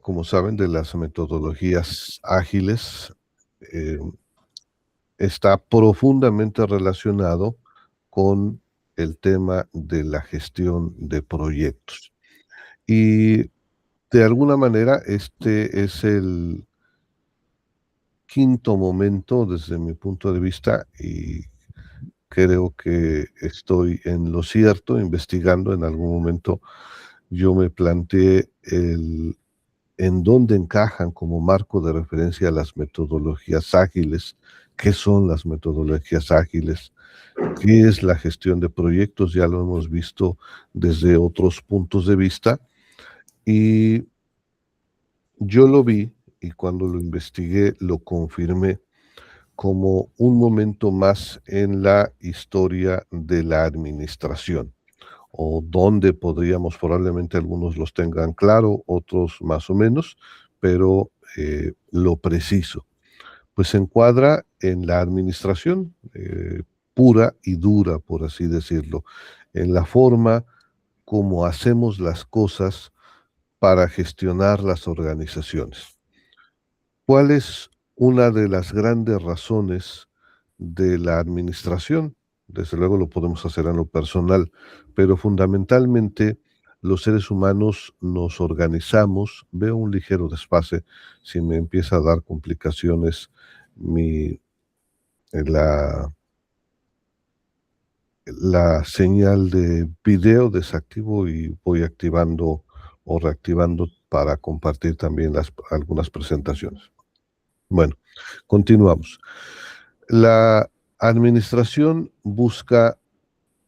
como saben, de las metodologías ágiles, eh, está profundamente relacionado con el tema de la gestión de proyectos. Y de alguna manera este es el quinto momento desde mi punto de vista y creo que estoy en lo cierto, investigando. En algún momento yo me planteé en dónde encajan como marco de referencia las metodologías ágiles, qué son las metodologías ágiles, qué es la gestión de proyectos. Ya lo hemos visto desde otros puntos de vista y yo lo vi, y cuando lo investigué lo confirmé como un momento más en la historia de la administración, o donde podríamos, probablemente algunos los tengan claro, otros más o menos, pero lo preciso, pues se encuadra en la administración pura y dura, por así decirlo, en la forma como hacemos las cosas para gestionar las organizaciones. ¿Cuál es una de las grandes razones de la administración? Desde luego lo podemos hacer en lo personal, pero fundamentalmente los seres humanos nos organizamos. Veo un ligero desfase, si me empieza a dar complicaciones mi, la, la señal de video, desactivo y voy activando o reactivando para compartir también algunas presentaciones. Bueno, continuamos. La administración busca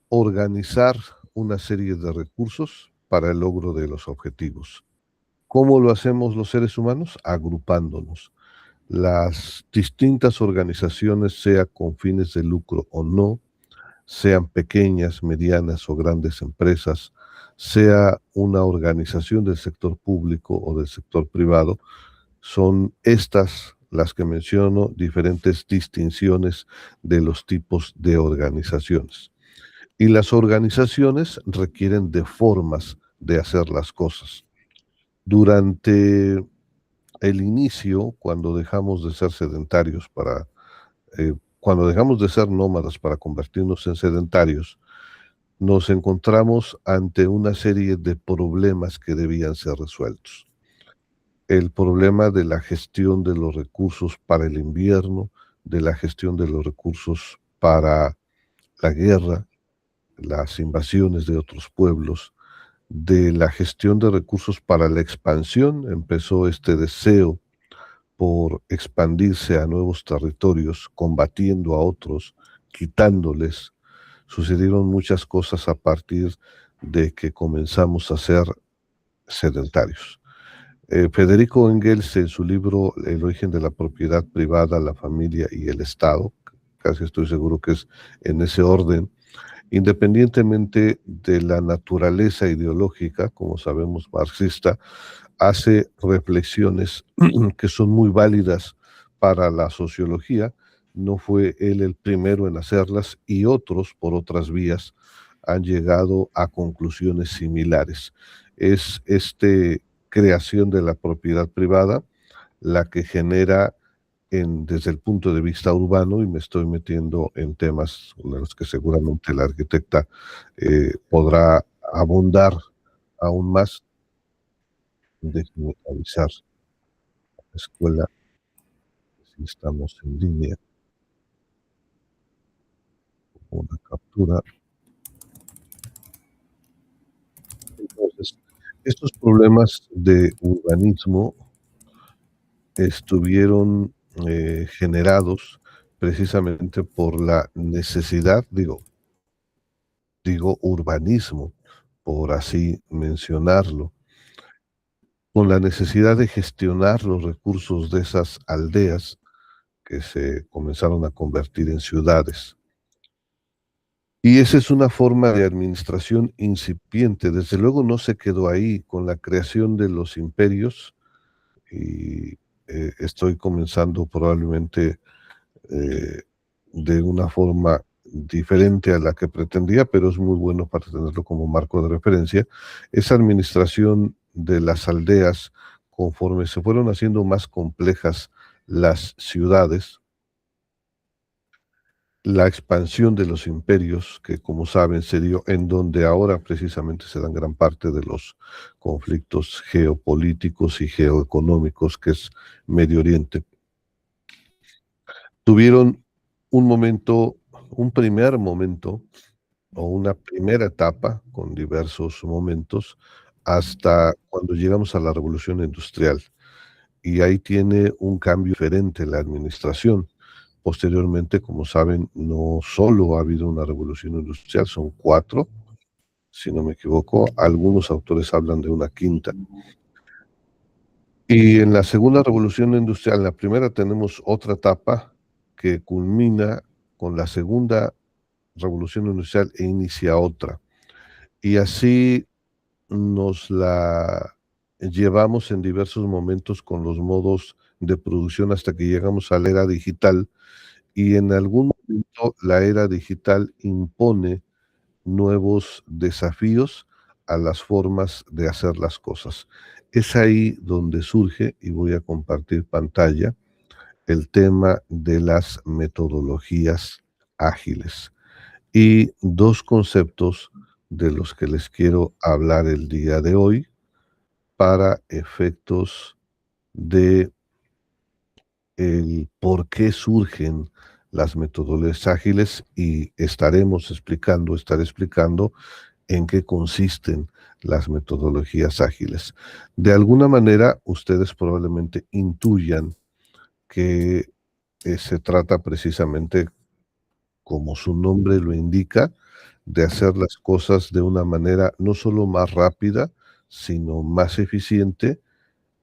organizar una serie de recursos para el logro de los objetivos. ¿Cómo lo hacemos los seres humanos? Agrupándonos. Las distintas organizaciones, sea con fines de lucro o no, sean pequeñas, medianas o grandes empresas, sea una organización del sector público o del sector privado, son estas las que menciono, diferentes distinciones de los tipos de organizaciones. Y las organizaciones requieren de formas de hacer las cosas. Durante el inicio, cuando dejamos de ser sedentarios cuando dejamos de ser nómadas para convertirnos en sedentarios, nos encontramos ante una serie de problemas que debían ser resueltos. El problema de la gestión de los recursos para el invierno, de la gestión de los recursos para la guerra, las invasiones de otros pueblos, de la gestión de recursos para la expansión. Empezó este deseo por expandirse a nuevos territorios, combatiendo a otros, quitándoles. Sucedieron muchas cosas a partir de que comenzamos a ser sedentarios. Federico Engels, en su libro El origen de la propiedad privada, la familia y el Estado, casi estoy seguro que es en ese orden, independientemente de la naturaleza ideológica, como sabemos, marxista, hace reflexiones que son muy válidas para la sociología. No fue él el primero en hacerlas y otros, por otras vías, han llegado a conclusiones similares. Es creación de la propiedad privada la que genera desde el punto de vista urbano, y me estoy metiendo en temas en los que seguramente la arquitecta podrá abundar aún más. Déjenme avisar a la escuela si estamos en línea. Una captura. Entonces, estos problemas de urbanismo estuvieron generados precisamente por la necesidad, digo urbanismo, por así mencionarlo, con la necesidad de gestionar los recursos de esas aldeas que se comenzaron a convertir en ciudades. Y esa es una forma de administración incipiente. Desde luego no se quedó ahí con la creación de los imperios, y estoy comenzando probablemente eh, de una forma diferente a la que pretendía, pero es muy bueno para tenerlo como marco de referencia. Esa administración de las aldeas conforme se fueron haciendo más complejas las ciudades, la expansión de los imperios, que como saben se dio en donde ahora precisamente se dan gran parte de los conflictos geopolíticos y geoeconómicos, que es Medio Oriente, tuvieron un momento, un primer momento o una primera etapa con diversos momentos hasta cuando llegamos a la revolución industrial. Y ahí tiene un cambio diferente la administración. Posteriormente, como saben, no solo ha habido una revolución industrial, son cuatro, si no me equivoco. Algunos autores hablan de una quinta. Y en la segunda revolución industrial, en la primera tenemos otra etapa que culmina con la segunda revolución industrial e inicia otra. Y así nos la llevamos en diversos momentos con los modos de producción hasta que llegamos a la era digital, y en algún momento la era digital impone nuevos desafíos a las formas de hacer las cosas. Es ahí donde surge, y voy a compartir pantalla, el tema de las metodologías ágiles y dos conceptos de los que les quiero hablar el día de hoy para efectos de el por qué surgen las metodologías ágiles, y estaré explicando en qué consisten las metodologías ágiles. De alguna manera, ustedes probablemente intuyan que se trata precisamente, como su nombre lo indica, de hacer las cosas de una manera no solo más rápida, sino más eficiente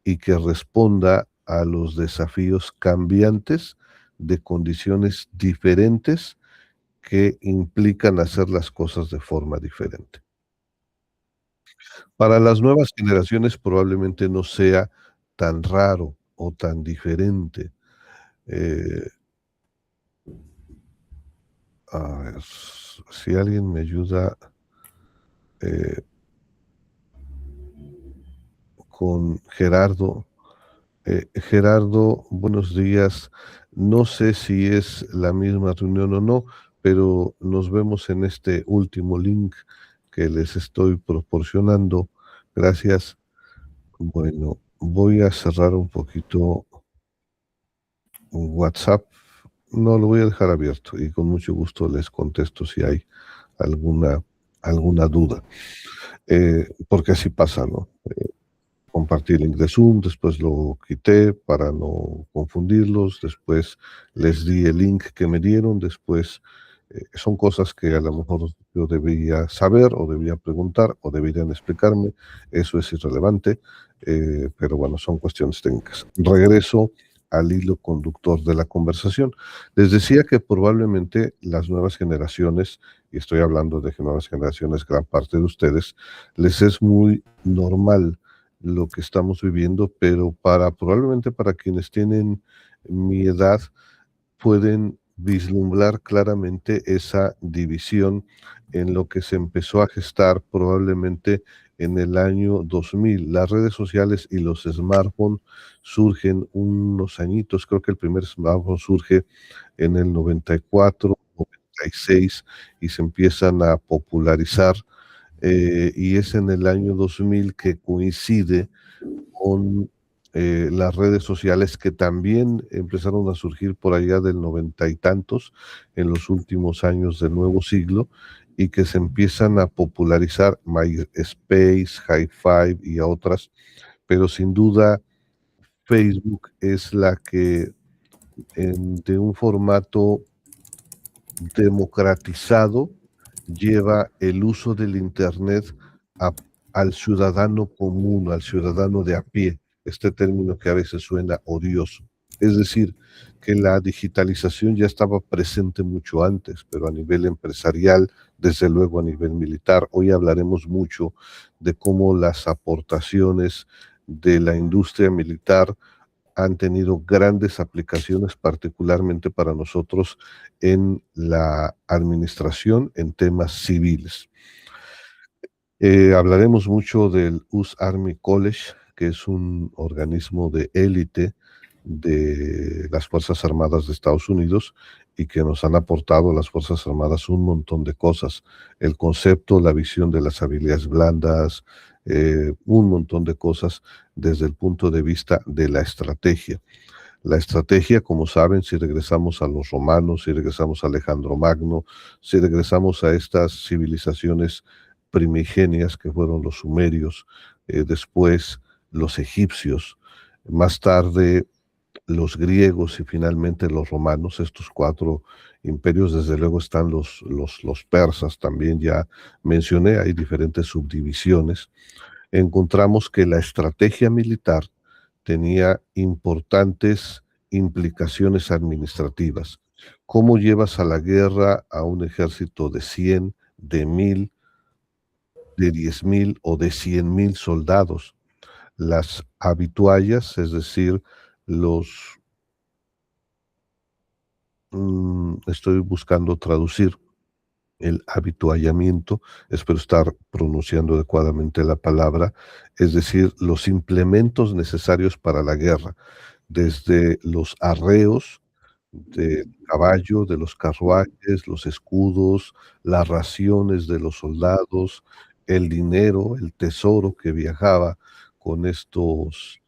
y que responda a los desafíos cambiantes de condiciones diferentes que implican hacer las cosas de forma diferente. Para las nuevas generaciones probablemente no sea tan raro o tan diferente. Eh, a ver, si alguien me ayuda eh, con Gerardo. Gerardo, buenos días. No sé si es la misma reunión o no, pero nos vemos en este último link que les estoy proporcionando. Gracias. Bueno, voy a cerrar un poquito WhatsApp. No, lo voy a dejar abierto y con mucho gusto les contesto si hay alguna, alguna duda. Porque así pasa, ¿no? Compartí el link de Zoom, después lo quité para no confundirlos, después les di el link que me dieron, después son cosas que a lo mejor yo debía saber o debía preguntar o deberían explicarme, eso es irrelevante, pero bueno, son cuestiones técnicas. Regreso al hilo conductor de la conversación. Les decía que probablemente las nuevas generaciones, y estoy hablando de nuevas generaciones, gran parte de ustedes, les es muy normal lo que estamos viviendo, pero probablemente para quienes tienen mi edad pueden vislumbrar claramente esa división en lo que se empezó a gestar probablemente en el año 2000. Las redes sociales y los smartphones surgen unos añitos, creo que el primer smartphone surge en el 94, 96 y se empiezan a popularizar, y es en el año 2000 que coincide con las redes sociales que también empezaron a surgir por allá del noventa y tantos, en los últimos años del nuevo siglo, y que se empiezan a popularizar MySpace, Hi5 y a otras, pero sin duda Facebook es la que de un formato democratizado lleva el uso del Internet a- al ciudadano común, al ciudadano de a pie, este término que a veces suena odioso. Es decir, que la digitalización ya estaba presente mucho antes, pero a nivel empresarial, desde luego a nivel militar. Hoy hablaremos mucho de cómo las aportaciones de la industria militar han tenido grandes aplicaciones, particularmente para nosotros en la administración, en temas civiles. Hablaremos mucho del US Army College, que es un organismo de élite de las Fuerzas Armadas de Estados Unidos y que nos han aportado a las Fuerzas Armadas un montón de cosas. El concepto, la visión de las habilidades blandas, un montón de cosas desde el punto de vista de la estrategia. La estrategia, como saben, si regresamos a los romanos, si regresamos a Alejandro Magno, si regresamos a estas civilizaciones primigenias que fueron los sumerios, después los egipcios, más tarde los griegos y finalmente los romanos, estos cuatro imperios, desde luego están los persas, también ya mencioné, hay diferentes subdivisiones. Encontramos que la estrategia militar tenía importantes implicaciones administrativas. ¿Cómo llevas a la guerra a un ejército de 100, de 1000, de 10,000 o de 100,000 soldados? Las habituallas, es decir, los, estoy buscando traducir el habituallamiento, espero estar pronunciando adecuadamente la palabra, es decir, los implementos necesarios para la guerra, desde los arreos del caballo, de los carruajes, los escudos, las raciones de los soldados, el dinero, el tesoro que viajaba con estos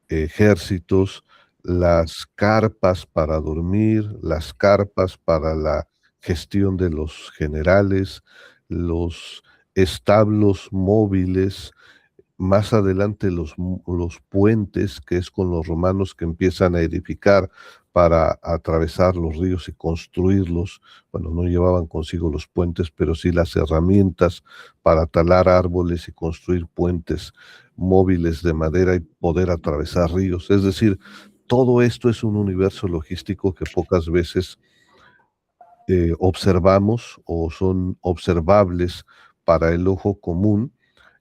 ejércitos, las carpas para dormir, las carpas para la gestión de los generales, los establos móviles, más adelante los puentes, que es con los romanos que empiezan a edificar para atravesar los ríos y construirlos. Bueno, no llevaban consigo los puentes, pero sí las herramientas para talar árboles y construir puentes móviles de madera y poder atravesar ríos. Es decir, todo esto es un universo logístico que pocas veces observamos o son observables para el ojo común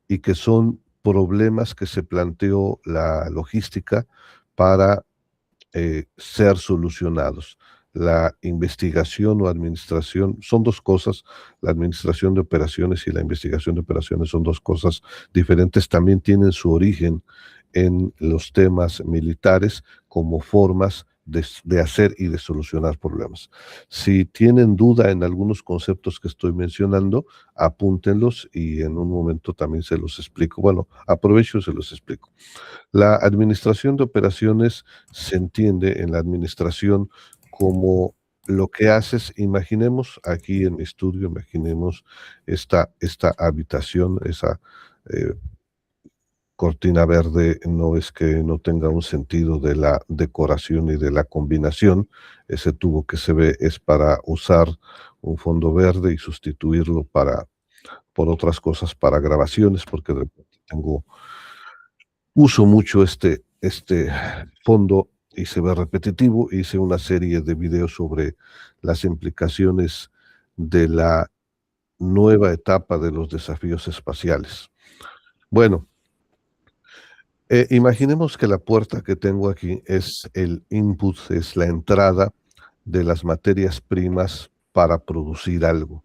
y que son problemas que se planteó la logística para ser solucionados. La investigación o administración son dos cosas, la administración de operaciones y la investigación de operaciones son dos cosas diferentes, también tienen su origen en los temas militares como formas de hacer y de solucionar problemas. Si tienen duda en algunos conceptos que estoy mencionando, apúntenlos y en un momento también se los explico. Bueno, aprovecho y se los explico. La administración de operaciones se entiende en la administración como lo que haces, imaginemos aquí en mi estudio, imaginemos esta habitación, esa eh, cortina verde, no es que no tenga un sentido de la decoración y de la combinación, ese tubo que se ve es para usar un fondo verde y sustituirlo por otras cosas, para grabaciones, porque de repente uso mucho este fondo y se ve repetitivo. Hice una serie de videos sobre las implicaciones de la nueva etapa de los desafíos espaciales. Bueno, imaginemos que la puerta que tengo aquí es el input, es la entrada de las materias primas para producir algo.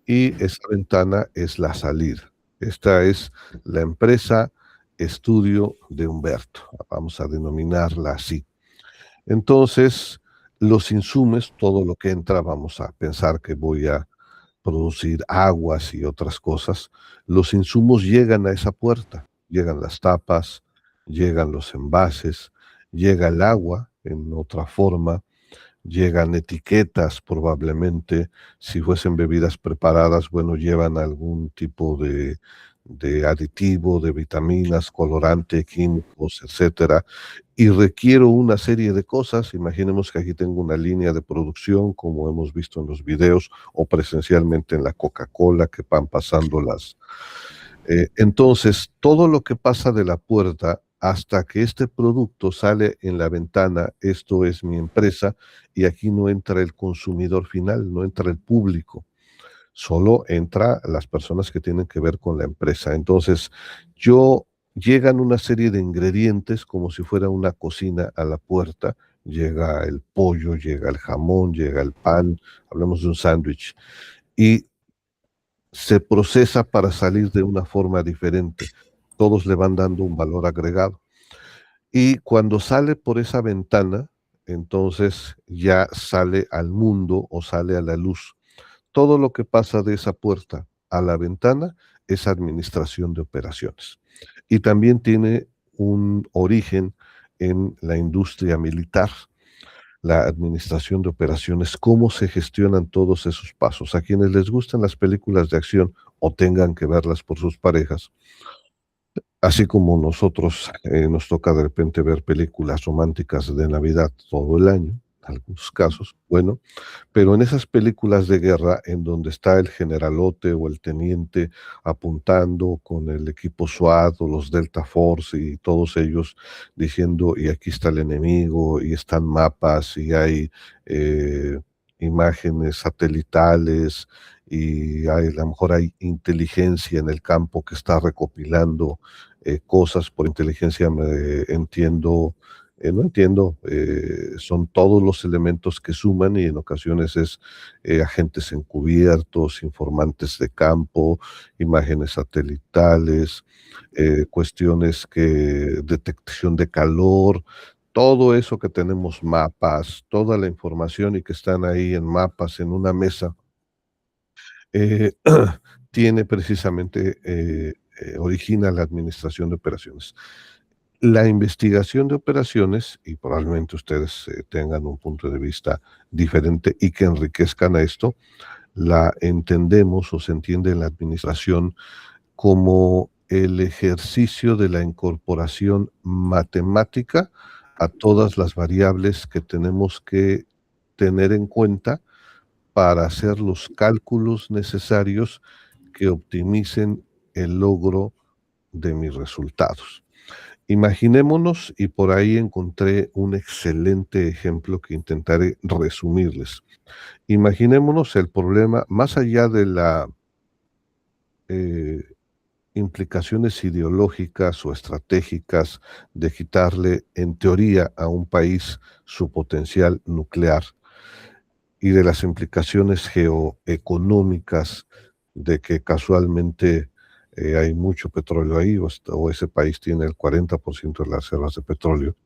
Y esa ventana es la salida. Esta es la empresa estudio de Humberto, vamos a denominarla así. Entonces, los insumos, todo lo que entra, vamos a pensar que voy a producir aguas y otras cosas, los insumos llegan a esa puerta, llegan las tapas, llegan los envases, llega el agua en otra forma, llegan etiquetas probablemente, si fuesen bebidas preparadas, bueno, llevan algún tipo de aditivo, de vitaminas, colorante, químicos, etcétera, y requiero una serie de cosas. Imaginemos que aquí tengo una línea de producción, como hemos visto en los videos, o presencialmente en la Coca-Cola, que van pasando las, entonces, todo lo que pasa de la puerta hasta que este producto sale en la ventana, esto es mi empresa, y aquí no entra el consumidor final, no entra el público, solo entra las personas que tienen que ver con la empresa. Entonces, yo llegan una serie de ingredientes como si fuera una cocina a la puerta, llega el pollo, llega el jamón, llega el pan, hablamos de un sándwich, y se procesa para salir de una forma diferente. todos le van dando un valor agregado. Y cuando sale por esa ventana, entonces ya sale al mundo o sale a la luz. Todo lo que pasa de esa puerta a la ventana es administración de operaciones. Y también tiene un origen en la industria militar, la administración de operaciones, cómo se gestionan todos esos pasos. A quienes les gustan las películas de acción o tengan que verlas por sus parejas, así como nosotros, nos toca de repente ver películas románticas de Navidad todo el año, en algunos casos, bueno, pero en esas películas de guerra en donde está el generalote o el teniente apuntando con el equipo SWAT o los Delta Force y todos ellos diciendo, y aquí está el enemigo, y están mapas, y hay imágenes satelitales, y hay, a lo mejor hay inteligencia en el campo que está recopilando cosas por inteligencia, entiendo, no entiendo, son todos los elementos que suman y en ocasiones es agentes encubiertos, informantes de campo, imágenes satelitales, cuestiones que detección de calor, todo eso que tenemos mapas, toda la información y que están ahí en mapas en una mesa, eh, tiene precisamente, origina la administración de operaciones. La investigación de operaciones, y probablemente ustedes tengan un punto de vista diferente y que enriquezcan a esto, la entendemos o se entiende en la administración como el ejercicio de la incorporación matemática a todas las variables que tenemos que tener en cuenta para hacer los cálculos necesarios que optimicen el logro de mis resultados. Imaginémonos, y por ahí encontré un excelente ejemplo que intentaré resumirles. Imaginémonos el problema, más allá de las implicaciones ideológicas o estratégicas de quitarle, en teoría, a un país su potencial nuclear y de las implicaciones geoeconómicas de que casualmente hay mucho petróleo ahí o ese país tiene el 40% de las reservas de petróleo.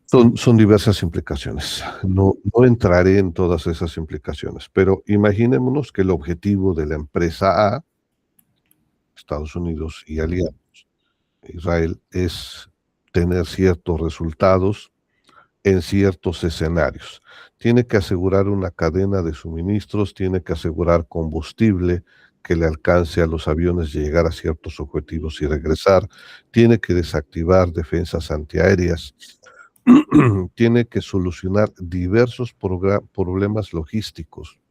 Son diversas implicaciones. No entraré en todas esas implicaciones, pero imaginémonos que el objetivo de la empresa A, Estados Unidos y aliados, Israel, es tener ciertos resultados en ciertos escenarios. Tiene que asegurar una cadena de suministros, tiene que asegurar combustible que le alcance a los aviones y llegar a ciertos objetivos y regresar, tiene que desactivar defensas antiaéreas, tiene que solucionar diversos problemas logísticos.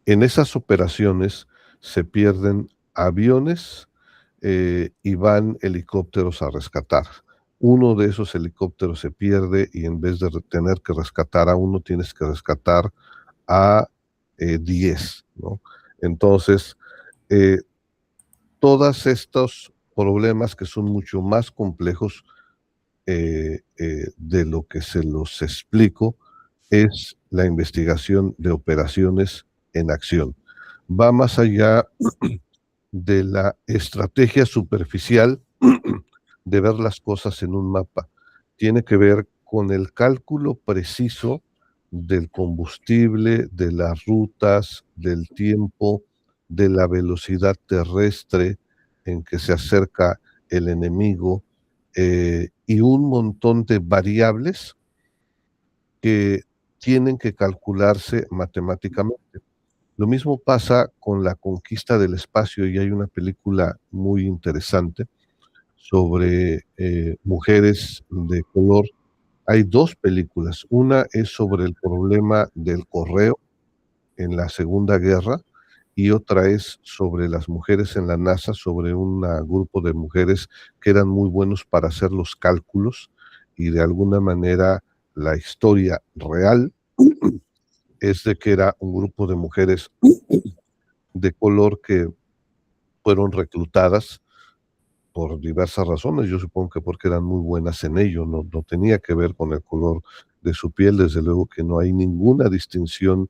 En esas operaciones se pierden aviones y van helicópteros a rescatar. Uno de esos helicópteros se pierde y en vez de tener que rescatar a uno, tienes que rescatar a 10, ¿no? Entonces, eh, todos estos problemas que son mucho más complejos de lo que se los explico es la investigación de operaciones en acción. Va más allá de la estrategia superficial de ver las cosas en un mapa. Tiene que ver con el cálculo preciso del combustible, de las rutas, del tiempo, de la velocidad terrestre en que se acerca el enemigo, y un montón de variables que tienen que calcularse matemáticamente. Lo mismo pasa con la conquista del espacio y hay una película muy interesante sobre mujeres de color. Hay dos películas. Una es sobre el problema del correo en la Segunda Guerra y otra es sobre las mujeres en la NASA, sobre un grupo de mujeres que eran muy buenos para hacer los cálculos y de alguna manera la historia real es de que era un grupo de mujeres de color que fueron reclutadas por diversas razones, yo supongo que porque eran muy buenas en ello, no tenía que ver con el color de su piel, desde luego que no hay ninguna distinción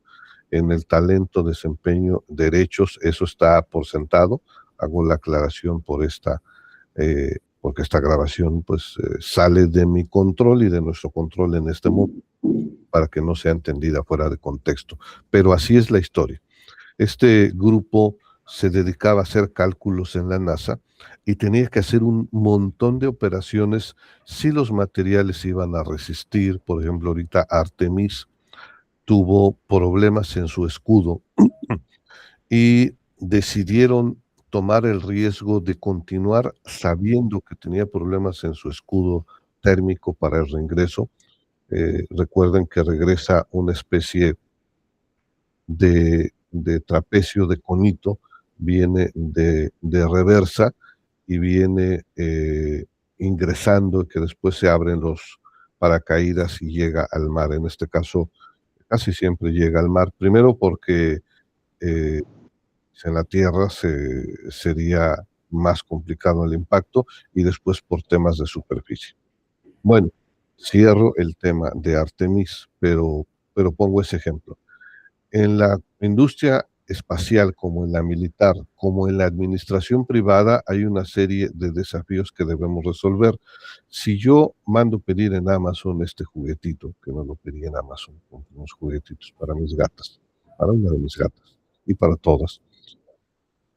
en el talento, desempeño, derechos, eso está por sentado, hago la aclaración porque esta grabación pues sale de mi control y de nuestro control en este momento para que no sea entendida fuera de contexto. Pero así es la historia. Este grupo se dedicaba a hacer cálculos en la NASA y tenía que hacer un montón de operaciones si los materiales iban a resistir. Por ejemplo, ahorita Artemis tuvo problemas en su escudo y decidieron tomar el riesgo de continuar sabiendo que tenía problemas en su escudo térmico para el reingreso. Recuerden que regresa una especie de trapecio de conito, viene de reversa y viene ingresando, que después se abren los paracaídas y llega al mar. En este caso, casi siempre llega al mar, primero porque eh, en la tierra sería más complicado el impacto y después por temas de superficie. Bueno, cierro el tema de Artemis, pero pongo ese ejemplo. En la industria espacial, como en la militar, como en la administración privada, hay una serie de desafíos que debemos resolver. Si yo mando pedir en Amazon este juguetito, que me lo pedí en Amazon, unos juguetitos para mis gatas, para una de mis gatas y para todas,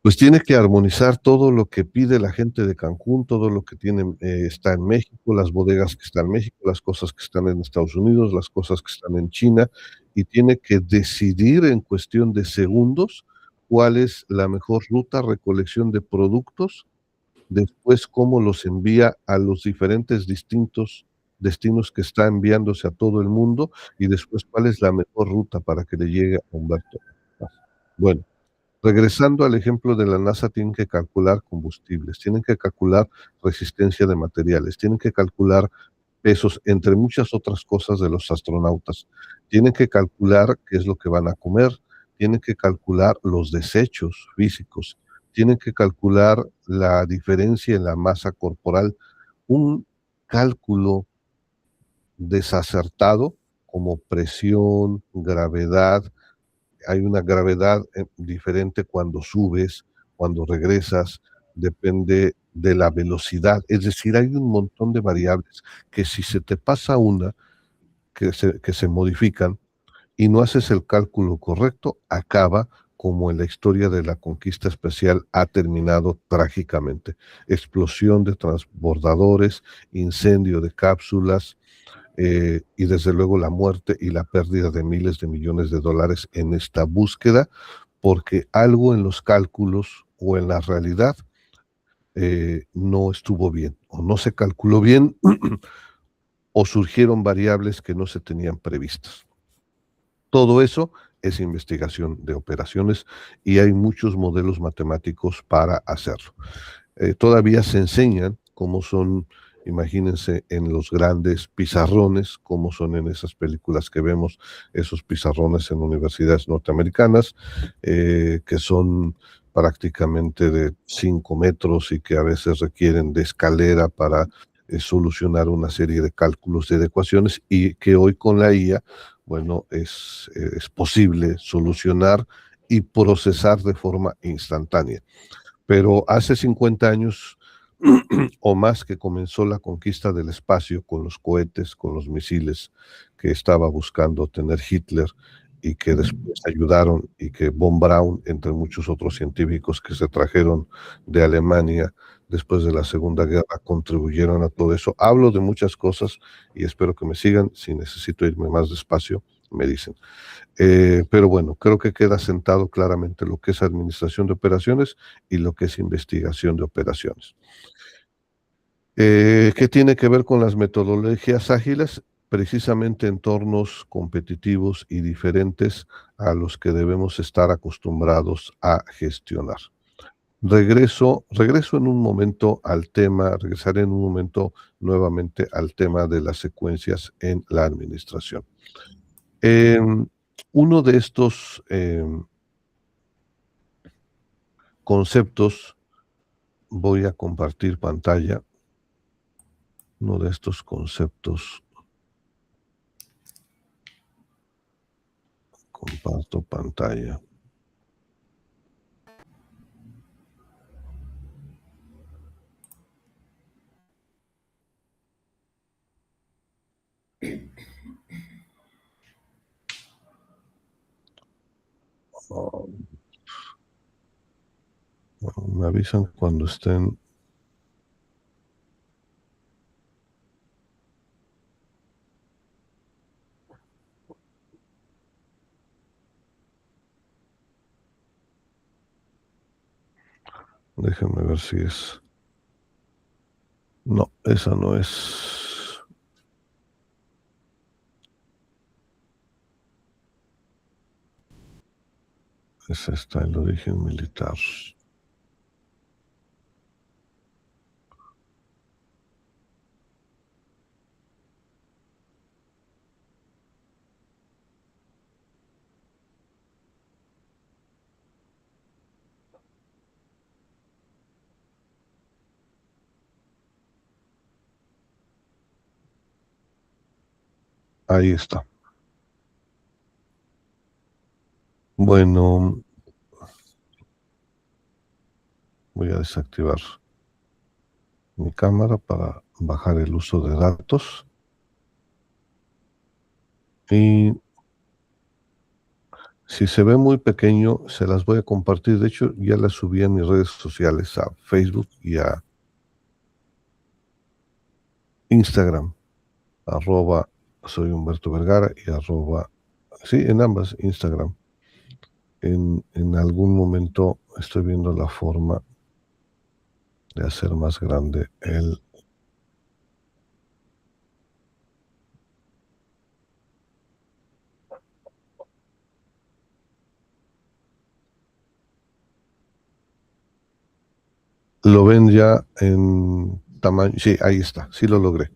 pues tiene que armonizar todo lo que pide la gente de Cancún, todo lo que está en México, las bodegas que están en México, las cosas que están en Estados Unidos, las cosas que están en China, y tiene que decidir en cuestión de segundos cuál es la mejor ruta, recolección de productos, después cómo los envía a los diferentes distintos destinos que está enviándose a todo el mundo, y después cuál es la mejor ruta para que le llegue a Humberto. Bueno, regresando al ejemplo de la NASA, tienen que calcular combustibles, tienen que calcular resistencia de materiales, tienen que calcular pesos, entre muchas otras cosas de los astronautas. Tienen que calcular qué es lo que van a comer, tienen que calcular los desechos físicos, tienen que calcular la diferencia en la masa corporal. Un cálculo desacertado como presión, gravedad, hay una gravedad diferente cuando subes, cuando regresas, depende de la velocidad. Es decir, hay un montón de variables que si se te pasa una, que se modifican y no haces el cálculo correcto, acaba como en la historia de la conquista espacial ha terminado trágicamente. Explosión de transbordadores, incendio de cápsulas, y desde luego la muerte y la pérdida de miles de millones de dólares en esta búsqueda, porque algo en los cálculos o en la realidad no estuvo bien, o no se calculó bien, o surgieron variables que no se tenían previstas. Todo eso es investigación de operaciones y hay muchos modelos matemáticos para hacerlo. Todavía se enseñan cómo son, imagínense, en los grandes pizarrones, cómo son en esas películas que vemos, esos pizarrones en universidades norteamericanas, que son prácticamente de 5 metros y que a veces requieren de escalera para solucionar una serie de cálculos y de ecuaciones, y que hoy con la IA, bueno, es posible solucionar y procesar de forma instantánea. Pero hace 50 años o más que comenzó la conquista del espacio con los cohetes, con los misiles que estaba buscando tener Hitler y que después ayudaron, y que von Braun, entre muchos otros científicos que se trajeron de Alemania después de la Segunda Guerra, contribuyeron a todo eso. Hablo de muchas cosas y espero que me sigan. Si necesito irme más despacio, me dicen. Pero bueno, creo que queda sentado claramente lo que es administración de operaciones y lo que es investigación de operaciones. ¿Qué tiene que ver con las metodologías ágiles? Precisamente entornos competitivos y diferentes a los que debemos estar acostumbrados a gestionar. Regreso en un momento al tema, regresaré en un momento nuevamente al tema de las secuencias en la administración. Uno de estos conceptos, voy a compartir pantalla, uno de estos conceptos, comparto pantalla. Oh, me avisan cuando estén. Déjenme ver si es. No, esa no es. Es esta, el origen militar. Ahí está. Bueno, voy a desactivar mi cámara para bajar el uso de datos. Y si se ve muy pequeño, se las voy a compartir. De hecho, ya las subí en mis redes sociales, a Facebook y a Instagram, arroba soy Humberto Vergara y arroba, sí, en ambas, Instagram. En algún momento estoy viendo la forma de hacer más grande el... ¿Lo ven ya en tamaño? Sí, ahí está, sí lo logré.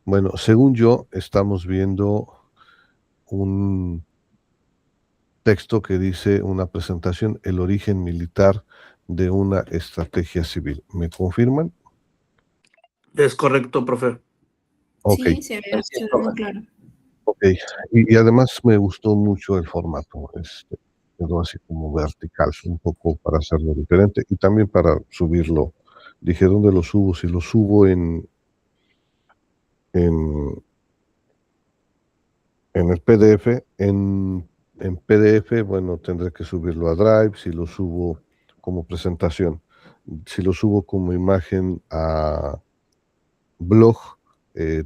Bueno, según yo, estamos viendo un texto que dice una presentación, el origen militar de una estrategia civil. ¿Me confirman? Es correcto, profe. Ok, Sí, se ve muy claro. ok. Y además me gustó mucho el formato. Quedó así como vertical, un poco para hacerlo diferente y también para subirlo. Dije, ¿dónde lo subo? Si lo subo en, en el PDF, en PDF, bueno, tendré que subirlo a Drive, si lo subo como presentación. Si lo subo como imagen a blog,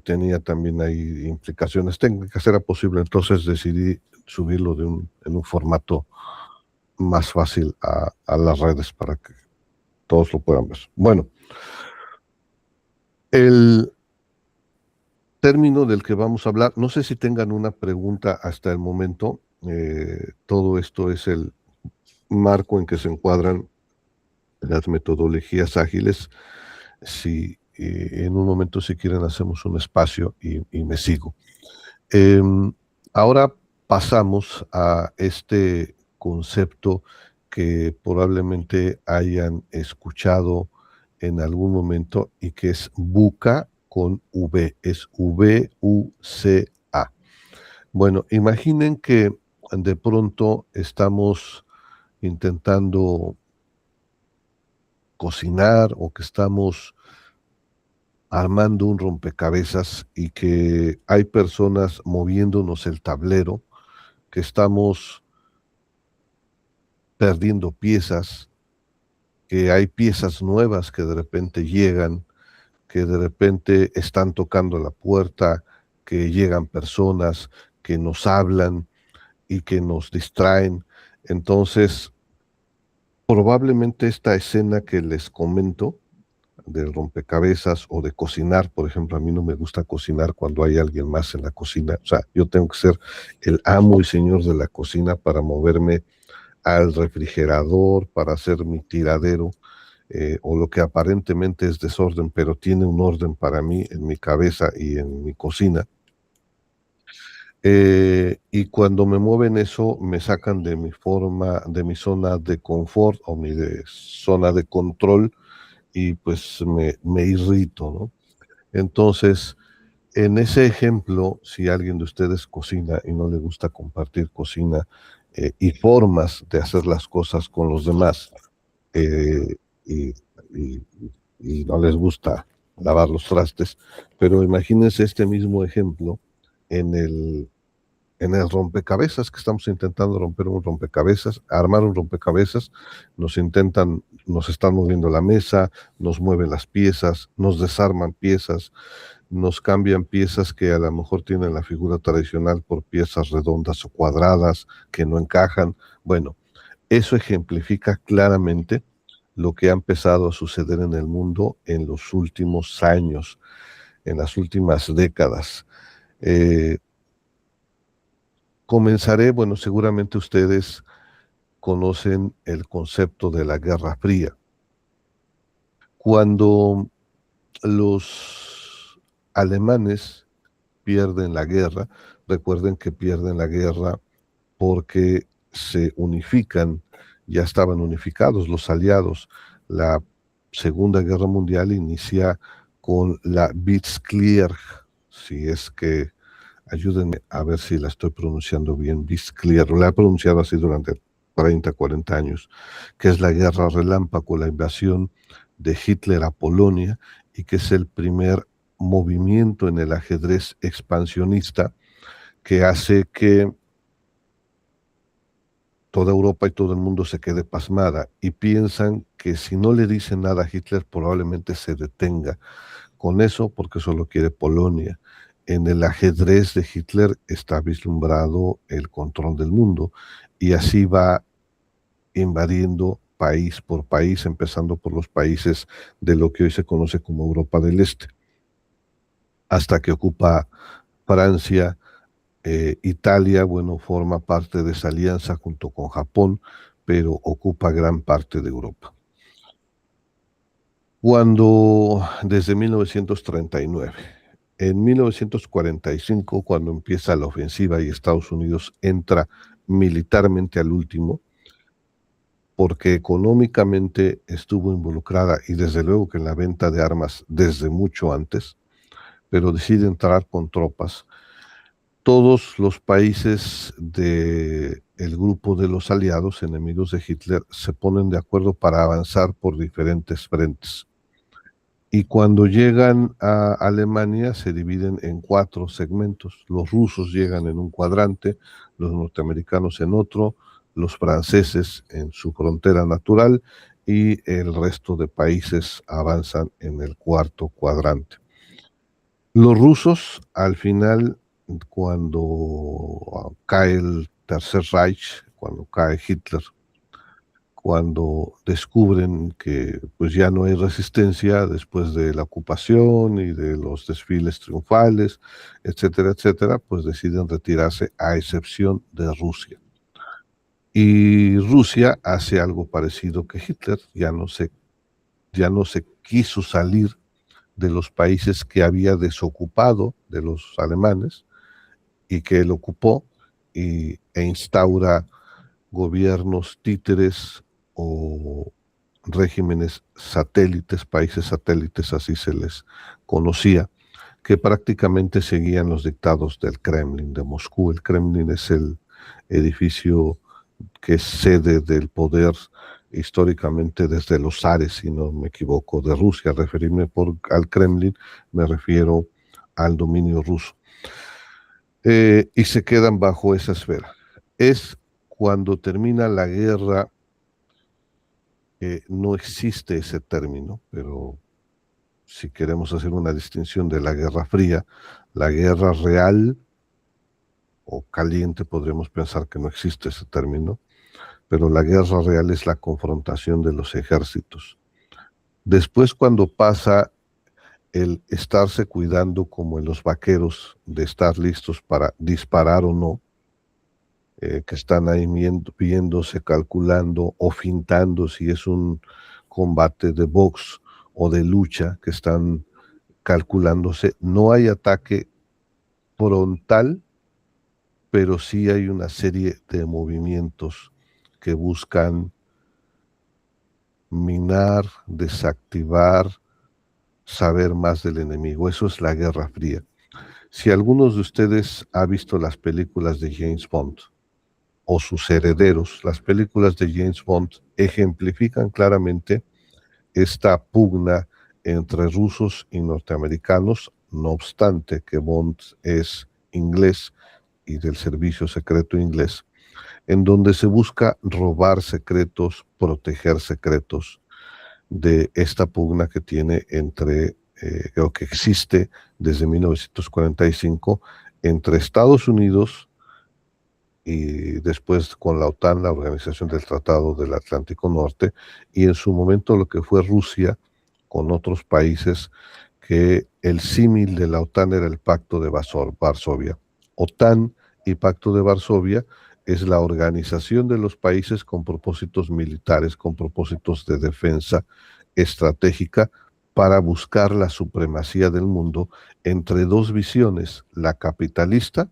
tenía también ahí implicaciones técnicas, era posible, entonces decidí subirlo en un formato más fácil a las redes para que todos lo puedan ver. Bueno, el término del que vamos a hablar, no sé si tengan una pregunta hasta el momento, todo esto es el marco en que se encuadran las metodologías ágiles. Si en un momento, si quieren, hacemos un espacio y me sigo. Eh, Ahora pasamos a este concepto que probablemente hayan escuchado en algún momento y que es VUCA con V, es VUCA. Bueno, imaginen que de pronto estamos intentando cocinar o que estamos armando un rompecabezas y que hay personas moviéndonos el tablero, que estamos perdiendo piezas, que hay piezas nuevas que de repente llegan, que de repente están tocando la puerta, que llegan personas que nos hablan y que nos distraen. Entonces, probablemente esta escena que les comento, del rompecabezas o de cocinar, por ejemplo, a mí no me gusta cocinar cuando hay alguien más en la cocina, o sea, yo tengo que ser el amo y señor de la cocina para moverme al refrigerador, para hacer mi tiradero, o lo que aparentemente es desorden, pero tiene un orden para mí en mi cabeza y en mi cocina. Y cuando me mueven eso, me sacan de mi forma, de mi zona de confort o zona de control y pues me irrito, ¿no? Entonces, en ese ejemplo, si alguien de ustedes cocina y no le gusta compartir cocina y formas de hacer las cosas con los demás, eh, y, y- y no les gusta lavar los trastes, pero imagínense este mismo ejemplo en el rompecabezas que estamos intentando romper un rompecabezas, armar un rompecabezas, nos están moviendo la mesa, nos mueven las piezas, nos desarman piezas, nos cambian piezas que a lo mejor tienen la figura tradicional por piezas redondas o cuadradas que no encajan. Bueno, eso ejemplifica claramente lo que ha empezado a suceder en el mundo en los últimos años, en las últimas décadas. Comenzaré, bueno, seguramente ustedes conocen el concepto de la Guerra Fría. Cuando los alemanes pierden la guerra, recuerden que pierden la guerra porque se unifican, ya estaban unificados los aliados. La Segunda Guerra Mundial inicia con la Blitzkrieg, si es que ayúdenme a ver si la estoy pronunciando bien, Blitzkrieg, la he pronunciado así durante 30, 40 años, que es la guerra relámpago, la invasión de Hitler a Polonia, y que es el primer movimiento en el ajedrez expansionista que hace que toda Europa y todo el mundo se quede pasmada y piensan que si no le dicen nada a Hitler probablemente se detenga. Con eso, porque solo quiere Polonia. En el ajedrez de Hitler está vislumbrado el control del mundo y así va invadiendo país por país, empezando por los países de lo que hoy se conoce como Europa del Este, hasta que ocupa Francia. Italia, bueno, forma parte de esa alianza junto con Japón, pero ocupa gran parte de Europa. Cuando, desde 1939, en 1945, cuando empieza la ofensiva y Estados Unidos entra militarmente al último, porque económicamente estuvo involucrada y desde luego que en la venta de armas desde mucho antes, pero decide entrar con tropas. Todos los países del grupo de los aliados enemigos de Hitler se ponen de acuerdo para avanzar por diferentes frentes. Y cuando llegan a Alemania se dividen en 4 segmentos. Los rusos llegan en un cuadrante, los norteamericanos en otro, los franceses en su frontera natural y el resto de países avanzan en el 4º cuadrante. Los rusos, al final, cuando cae el Tercer Reich, cuando cae Hitler, cuando descubren que pues ya no hay resistencia después de la ocupación y de los desfiles triunfales, etcétera, etcétera, pues deciden retirarse a excepción de Rusia. Y Rusia hace algo parecido que Hitler, ya no se quiso salir de los países que había desocupado de los alemanes y que él ocupó e instaura gobiernos títeres o regímenes satélites, países satélites, así se les conocía, que prácticamente seguían los dictados del Kremlin de Moscú. El Kremlin es el edificio que es sede del poder históricamente desde los zares, si no me equivoco, de Rusia. Al referirme al Kremlin, me refiero al dominio ruso. Y se quedan bajo esa esfera. Es cuando termina la guerra, no existe ese término, pero si queremos hacer una distinción de la Guerra Fría, la guerra real o caliente, podríamos pensar que no existe ese término, pero la guerra real es la confrontación de los ejércitos. Después, cuando pasa el estarse cuidando como en los vaqueros de estar listos para disparar o no, que están ahí viéndose, calculando o fintando si es un combate de box o de lucha, que están calculándose. No hay ataque frontal, pero sí hay una serie de movimientos que buscan minar, desactivar, saber más del enemigo. Eso es la Guerra Fría. Si algunos de ustedes ha visto las películas de James Bond o sus herederos, las películas de James Bond ejemplifican claramente esta pugna entre rusos y norteamericanos, no obstante que Bond es inglés y del servicio secreto inglés, en donde se busca robar secretos, proteger secretos de esta pugna que tiene entre, o que existe desde 1945 entre Estados Unidos y después con la OTAN, la Organización del Tratado del Atlántico Norte, y en su momento lo que fue Rusia con otros países, que el símil de la OTAN era el Pacto de Varsovia. OTAN y Pacto de Varsovia es la organización de los países con propósitos militares, con propósitos de defensa estratégica para buscar la supremacía del mundo entre dos visiones, la capitalista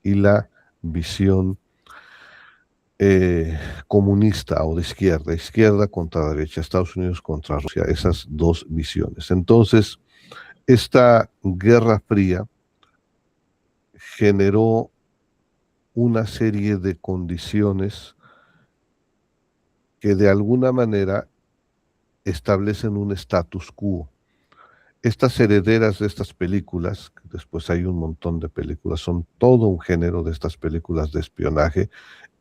y la visión comunista o de izquierda, izquierda contra derecha, Estados Unidos contra Rusia, esas dos visiones. Entonces, esta Guerra Fría generó una serie de condiciones que de alguna manera establecen un status quo. Estas herederas de estas películas, después hay un montón de películas, son todo un género de estas películas de espionaje,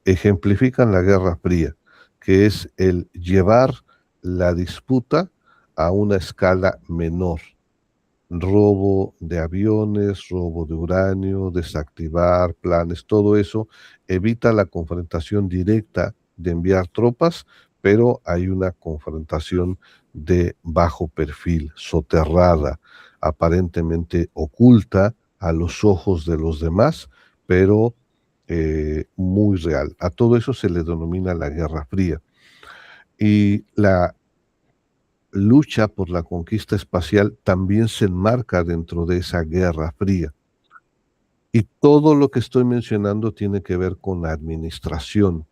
ejemplifican la Guerra Fría, que es el llevar la disputa a una escala menor. Robo de aviones, robo de uranio, desactivar planes, todo eso evita la confrontación directa de enviar tropas, pero hay una confrontación de bajo perfil, soterrada, aparentemente oculta a los ojos de los demás, pero muy real. A todo eso se le denomina la Guerra Fría. Y la lucha por la conquista espacial también se enmarca dentro de esa Guerra Fría. Y todo lo que estoy mencionando tiene que ver con la administración.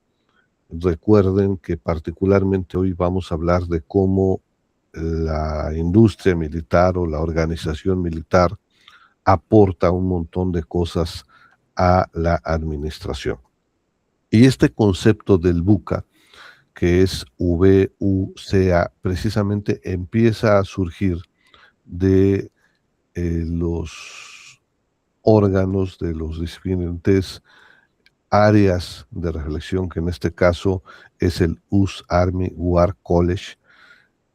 Recuerden que particularmente hoy vamos a hablar de cómo la industria militar o la organización militar aporta un montón de cosas a la administración. Y este concepto del VUCA, que es VUCA, precisamente empieza a surgir de los órganos, de los diferentes áreas de reflexión, que en este caso es el US Army War College,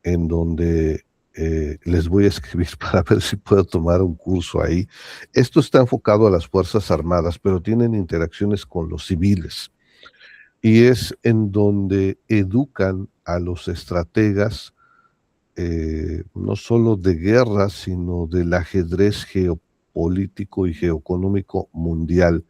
en donde les voy a escribir para ver si puedo tomar un curso ahí. Esto está enfocado a las Fuerzas Armadas, pero tienen interacciones con los civiles. Y es en donde educan a los estrategas, no solo de guerra, sino del ajedrez geopolítico y geoeconómico mundial.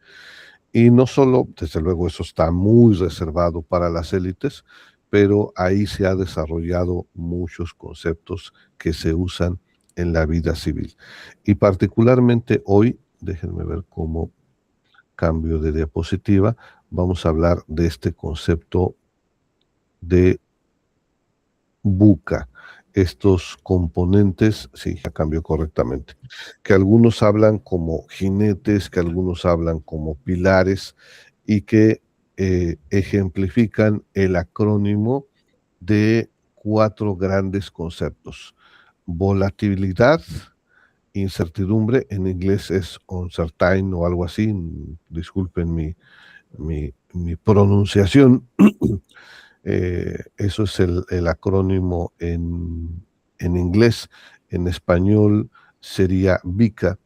Y no solo, desde luego, eso está muy reservado para las élites, pero ahí se ha desarrollado muchos conceptos que se usan en la vida civil. Y particularmente hoy, déjenme ver cómo cambio de diapositiva, vamos a hablar de este concepto de VUCA. Estos componentes, sí, ya cambió correctamente, que algunos hablan como jinetes, que algunos hablan como pilares y que ejemplifican el acrónimo de 4 grandes conceptos: volatilidad, incertidumbre, en inglés es uncertain o algo así, disculpen mi pronunciación. Eso es el acrónimo en inglés. En español sería VICA,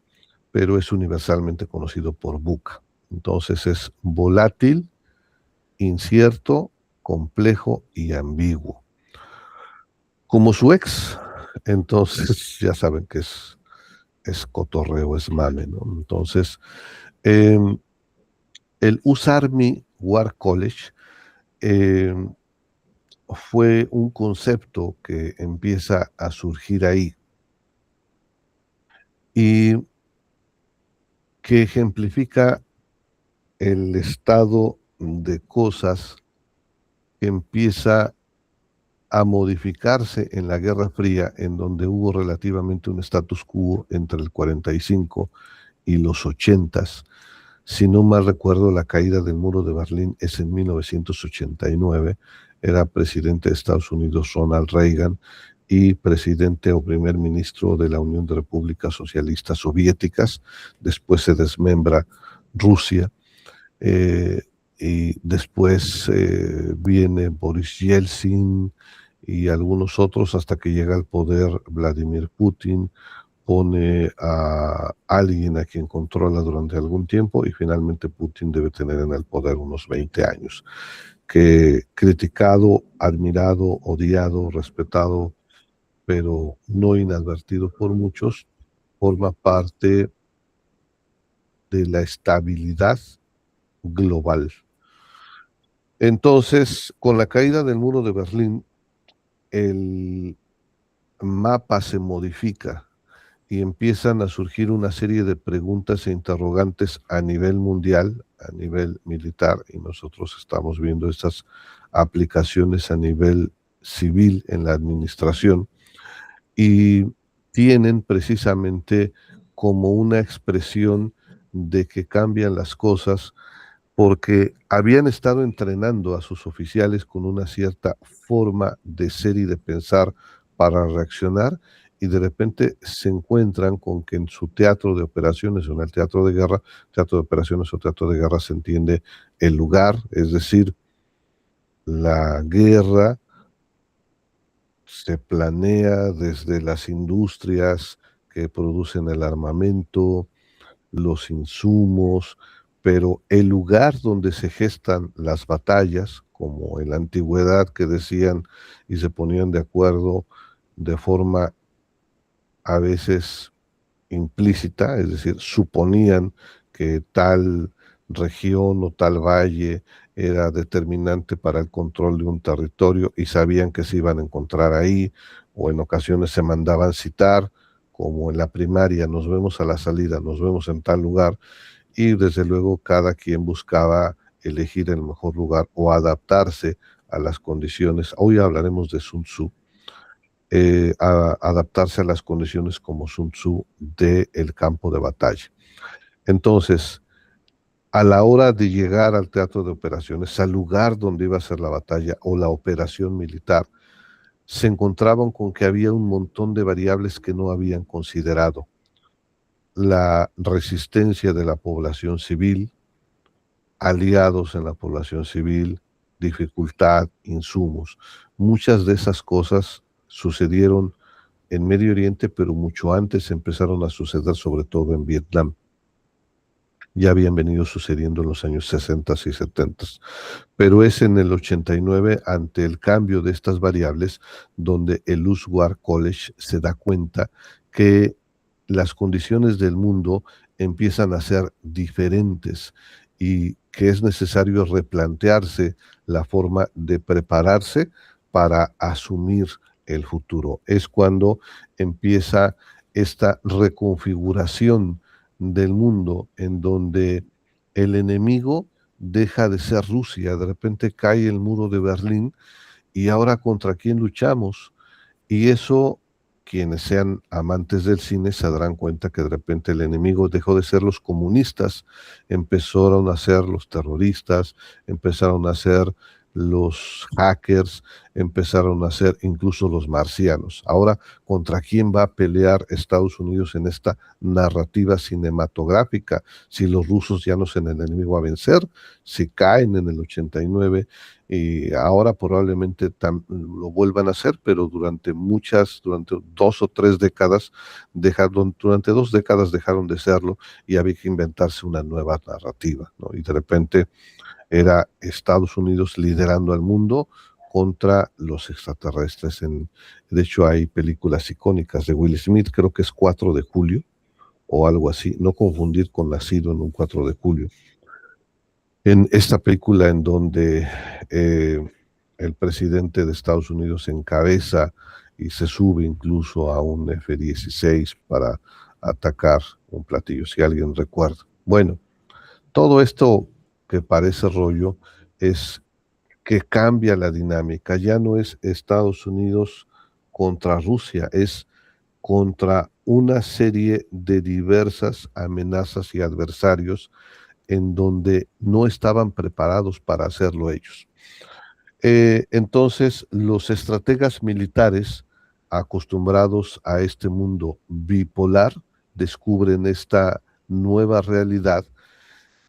pero es universalmente conocido por VUCA. Entonces es volátil, incierto, complejo y ambiguo. Como su ex, entonces ya saben que es cotorreo, es mame, ¿no? Entonces, el US Army War College fue un concepto que empieza a surgir ahí y que ejemplifica el estado de cosas que empieza a modificarse en la Guerra Fría, en donde hubo relativamente un status quo entre el 45 y los 80s. Si no mal recuerdo, la caída del muro de Berlín es en 1989. Era presidente de Estados Unidos Ronald Reagan y presidente o primer ministro de la Unión de Repúblicas Socialistas Soviéticas. Después se desmembra Rusia. Y después viene Boris Yeltsin y algunos otros hasta que llega al poder Vladimir Putin, pone a alguien a quien controla durante algún tiempo y finalmente Putin debe tener en el poder unos 20 años, que criticado, admirado, odiado, respetado, pero no inadvertido por muchos, forma parte de la estabilidad global. Entonces, con la caída del muro de Berlín, el mapa se modifica y empiezan a surgir una serie de preguntas e interrogantes a nivel mundial, a nivel militar, y nosotros estamos viendo estas aplicaciones a nivel civil en la administración, y tienen precisamente como una expresión de que cambian las cosas porque habían estado entrenando a sus oficiales con una cierta forma de ser y de pensar para reaccionar y de repente se encuentran con que en su teatro de operaciones o en el teatro de guerra, teatro de operaciones o teatro de guerra se entiende el lugar, es decir, la guerra se planea desde las industrias que producen el armamento, los insumos, pero el lugar donde se gestan las batallas, como en la antigüedad que decían y se ponían de acuerdo de forma a veces implícita, es decir, suponían que tal región o tal valle era determinante para el control de un territorio y sabían que se iban a encontrar ahí, o en ocasiones se mandaban citar, como en la primaria, nos vemos a la salida, nos vemos en tal lugar, y desde luego cada quien buscaba elegir el mejor lugar o adaptarse a las condiciones. Hoy hablaremos de Sun Tzu, adaptarse a las condiciones como Sun Tzu del campo de batalla. Entonces, a la hora de llegar al teatro de operaciones, al lugar donde iba a ser la batalla o la operación militar, se encontraban con que había un montón de variables que no habían considerado. La resistencia de la población civil, aliados en la población civil, dificultad, insumos. Muchas de esas cosas sucedieron en Medio Oriente, pero mucho antes empezaron a suceder, sobre todo en Vietnam. Ya habían venido sucediendo en los años 60 y 70, pero es en el 89, ante el cambio de estas variables, donde el Luz War College se da cuenta que las condiciones del mundo empiezan a ser diferentes y que es necesario replantearse la forma de prepararse para asumir el futuro. Es cuando empieza esta reconfiguración del mundo en donde el enemigo deja de ser Rusia, de repente cae el muro de Berlín y ahora contra quién luchamos. Y eso, quienes sean amantes del cine se darán cuenta que de repente el enemigo dejó de ser los comunistas, empezaron a ser los terroristas, empezaron a ser los hackers, empezaron a ser incluso los marcianos. Ahora, ¿contra quién va a pelear Estados Unidos en esta narrativa cinematográfica? Si los rusos ya no son el enemigo a vencer, si caen en el 89 y ahora probablemente lo vuelvan a hacer, pero durante 2 o 3 décadas, durante 2 décadas dejaron de serlo y había que inventarse una nueva narrativa, ¿no? Y de repente era Estados Unidos liderando al mundo contra los extraterrestres. De hecho, hay películas icónicas de Will Smith, creo que es 4 de julio o algo así, no confundir con Nacido en un 4 de julio. En esta película en donde el presidente de Estados Unidos encabeza y se sube incluso a un F-16 para atacar un platillo, si alguien recuerda. Bueno, todo esto que parece rollo es que cambia la dinámica. Ya no es Estados Unidos contra Rusia, es contra una serie de diversas amenazas y adversarios en donde no estaban preparados para hacerlo ellos. Entonces, los estrategas militares acostumbrados a este mundo bipolar, descubren esta nueva realidad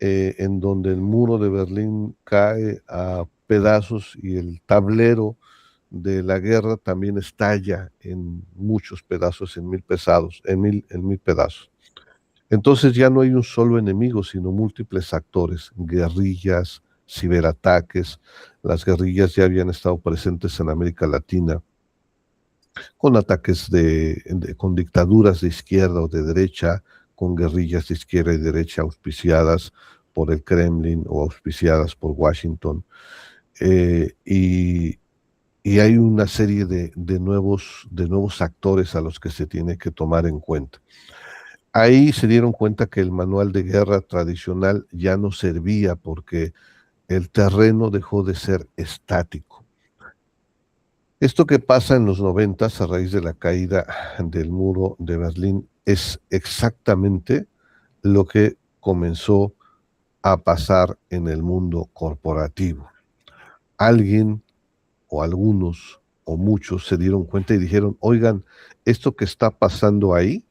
en donde el muro de Berlín cae a pedazos y el tablero de la guerra también estalla en muchos pedazos, en mil pedazos. Entonces ya no hay un solo enemigo, sino múltiples actores, guerrillas, ciberataques. Las guerrillas ya habían estado presentes en América Latina con ataques con dictaduras de izquierda o de derecha, con guerrillas de izquierda y derecha auspiciadas por el Kremlin o auspiciadas por Washington. Eh, y, y hay una serie de nuevos actores a los que se tiene que tomar en cuenta. Ahí se dieron cuenta que el manual de guerra tradicional ya no servía porque el terreno dejó de ser estático. Esto que pasa en los 90 a raíz de la caída del muro de Berlín es exactamente lo que comenzó a pasar en el mundo corporativo. Alguien o algunos o muchos se dieron cuenta y dijeron, oigan, esto que está pasando ahí,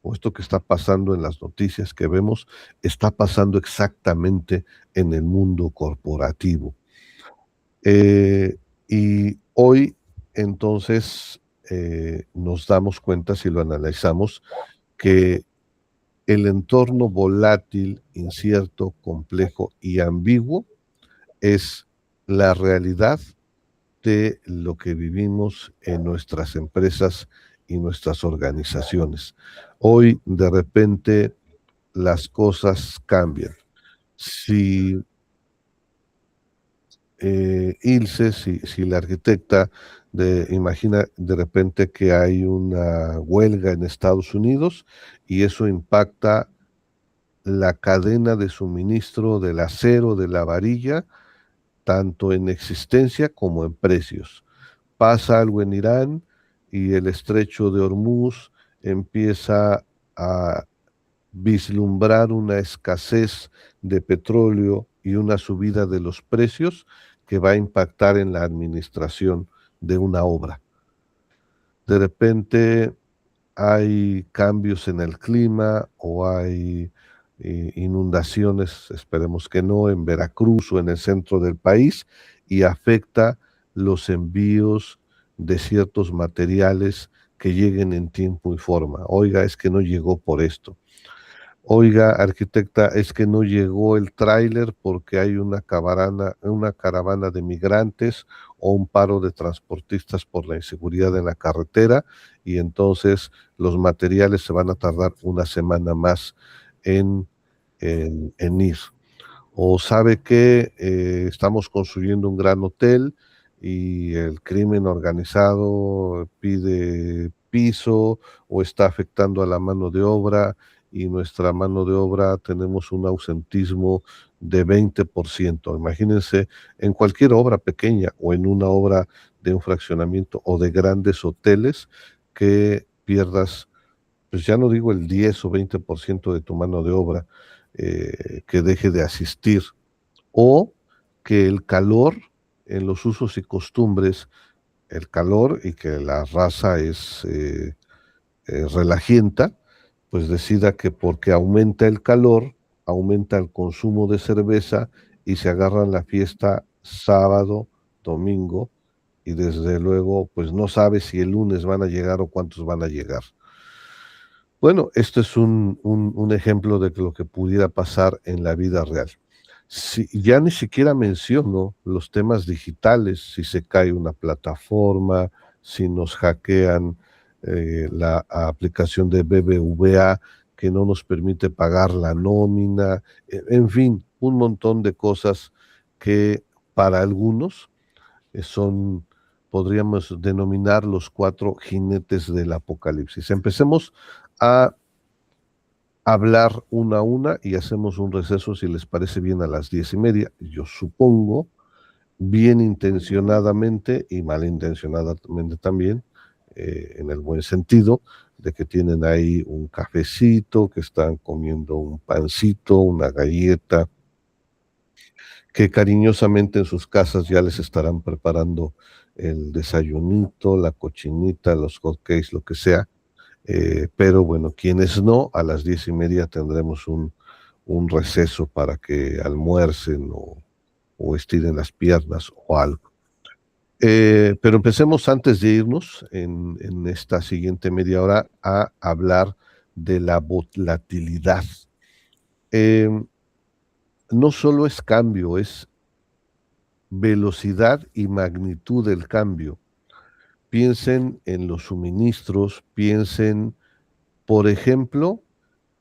o esto que está pasando en las noticias que vemos, está pasando exactamente en el mundo corporativo. Y hoy, entonces, nos damos cuenta, si lo analizamos, que el entorno volátil, incierto, complejo y ambiguo es la realidad de lo que vivimos en nuestras empresas y nuestras organizaciones. Hoy, de repente, las cosas cambian. Si Ilse, si la arquitecta imagina de repente que hay una huelga en Estados Unidos y eso impacta la cadena de suministro del acero, de la varilla, tanto en existencia como en precios. Pasa algo en Irán y el estrecho de Hormuz empieza a vislumbrar una escasez de petróleo y una subida de los precios que va a impactar en la administración de una obra. De repente hay cambios en el clima o hay inundaciones, esperemos que no, en Veracruz o en el centro del país y afecta los envíos de ciertos materiales que lleguen en tiempo y forma. Oiga, es que no llegó por esto. Oiga, arquitecta, es que no llegó el tráiler porque hay una caravana de migrantes o un paro de transportistas por la inseguridad en la carretera y entonces los materiales se van a tardar una semana más en, en ir. O sabe que estamos construyendo un gran hotel y el crimen organizado pide piso o está afectando a la mano de obra y nuestra mano de obra tenemos un ausentismo de 20%. Imagínense en cualquier obra pequeña o en una obra de un fraccionamiento o de grandes hoteles que pierdas, pues ya no digo el 10 o 20% de tu mano de obra, que deje de asistir o que el calor en los usos y costumbres, el calor y que la raza es relajienta, pues decida que porque aumenta el calor, aumenta el consumo de cerveza y se agarran la fiesta sábado, domingo, y desde luego, pues no sabe si el lunes van a llegar o cuántos van a llegar. Bueno, esto es un ejemplo de lo que pudiera pasar en la vida real. Si, ya ni siquiera menciono los temas digitales, si se cae una plataforma, si nos hackean la aplicación de BBVA que no nos permite pagar la nómina, en fin, un montón de cosas que para algunos son, podríamos denominar los cuatro jinetes del apocalipsis. Empecemos a hablar una a una y hacemos un receso, si les parece bien, a las 10:30. Yo supongo, bien intencionadamente y malintencionadamente también, en el buen sentido, de que tienen ahí un cafecito, que están comiendo un pancito, una galleta, que cariñosamente en sus casas ya les estarán preparando el desayunito, la cochinita, los hotcakes, lo que sea. Pero bueno, quienes no, a las 10:30 tendremos un receso para que almuercen o estiren las piernas o algo. Pero empecemos antes de irnos en esta siguiente media hora a hablar de la volatilidad. Eh, no solo es cambio, es velocidad y magnitud del cambio. Piensen en los suministros, piensen, por ejemplo,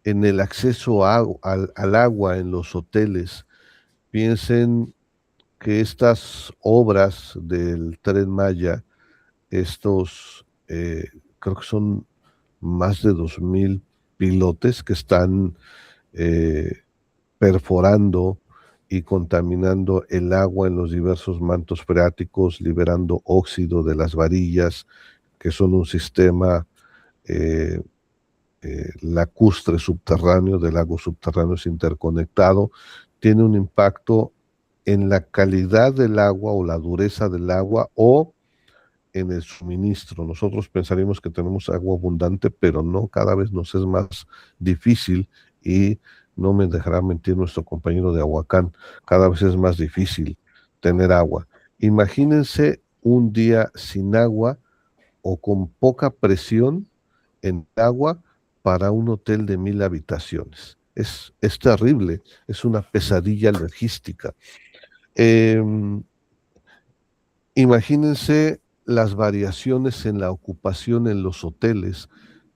en el acceso al agua en los hoteles. Piensen que estas obras del Tren Maya, estos, creo que son más de 2,000 pilotes que están eh, perforando y contaminando el agua en los diversos mantos freáticos, liberando óxido de las varillas, que son un sistema eh, lacustre subterráneo, de lagos subterráneos interconectado, tiene un impacto en la calidad del agua o la dureza del agua o en el suministro. Nosotros pensaríamos que tenemos agua abundante, pero no, cada vez nos es más difícil y no me dejará mentir nuestro compañero de Ahuacán, cada vez es más difícil tener agua. Imagínense un día sin agua o con poca presión en agua para un hotel de 1,000 habitaciones. Es terrible, es una pesadilla logística. Eh, Imagínense las variaciones en la ocupación en los hoteles,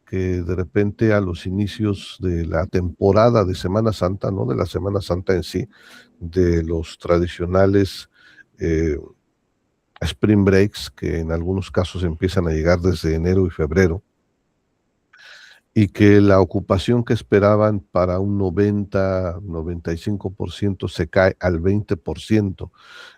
que de repente a los inicios de la temporada de Semana Santa, no de la Semana Santa en sí, de los tradicionales eh, spring breaks, que en algunos casos empiezan a llegar desde enero y febrero, y que la ocupación que esperaban para un 90-95% se cae al 20%.